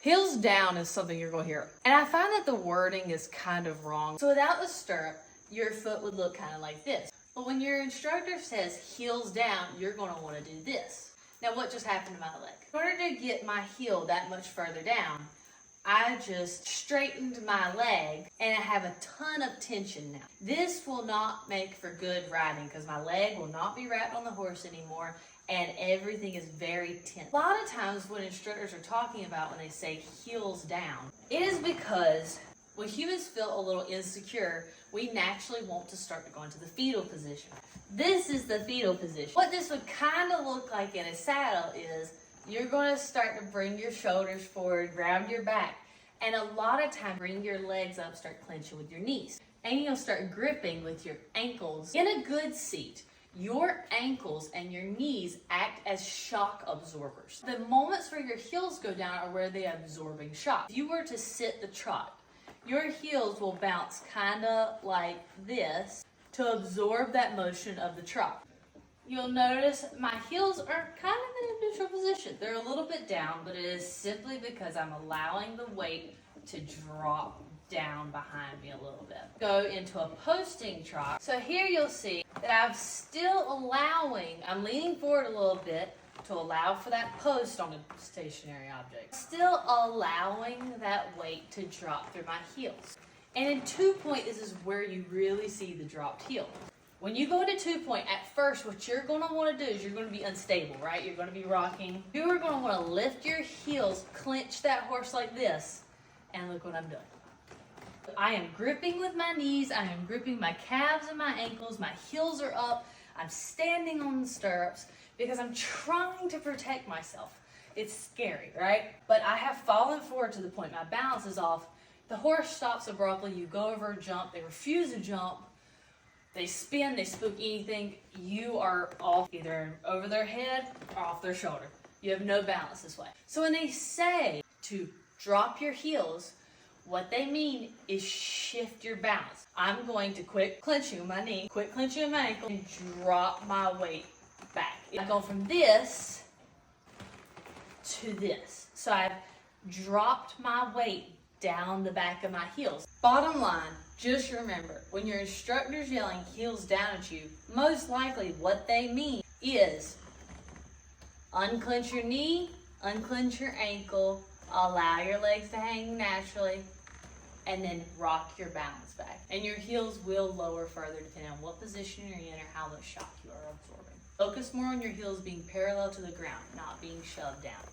Heels down is something you're going to hear. And I find that the wording is kind of wrong. So without the stirrup, your foot would look kind of like this. But when your instructor says heels down, you're going to want to do this. Now what just happened to my leg? In order to get my heel that much further down, I just straightened my leg and I have a ton of tension now. This will not make for good riding because my leg will not be wrapped on the horse anymore and everything is very tense. A lot of times when instructors are talking about when they say heels down, it is because when humans feel a little insecure, we naturally want to start to go into the fetal position. This is the fetal position. What this would kind of look like in a saddle is you're going to start to bring your shoulders forward, grab your back, and a lot of times bring your legs up, start clenching with your knees. And you'll start gripping with your ankles. In a good seat, your ankles and your knees act as shock absorbers. The moments where your heels go down are where they're absorbing shock. If you were to sit the trot, your heels will bounce kind of like this to absorb that motion of the trot. You'll notice my heels are kind of in a neutral position. They're a little bit down, but it is simply because I'm allowing the weight to drop down behind me a little bit. Go into a posting trot. So here you'll see that I'm leaning forward a little bit to allow for that post on a stationary object. Still allowing that weight to drop through my heels. And in 2-point, this is where you really see the dropped heel. When you go into 2-point, at first, what you're going to want to do is you're going to be unstable, right? You're going to be rocking. You are going to want to lift your heels, clench that horse like this, and look what I'm doing. I am gripping with my knees. I am gripping my calves and my ankles. My heels are up. I'm standing on the stirrups because I'm trying to protect myself. It's scary, right? But I have fallen forward to the point. My balance is off. The horse stops abruptly. You go over a jump. They refuse to jump. They spin, they spook anything, you are off either over their head or off their shoulder. You have no balance this way. So when they say to drop your heels, what they mean is shift your balance. I'm going to quit clenching my knee, quit clenching my ankle, and drop my weight back. I go from this to this. So I've dropped my weight down the back of my heels. Bottom line, just remember, when your instructor's yelling heels down at you, most likely what they mean is unclench your knee, unclench your ankle, allow your legs to hang naturally, and then rock your balance back. And your heels will lower further depending on what position you're in or how much shock you are absorbing. Focus more on your heels being parallel to the ground, not being shoved down.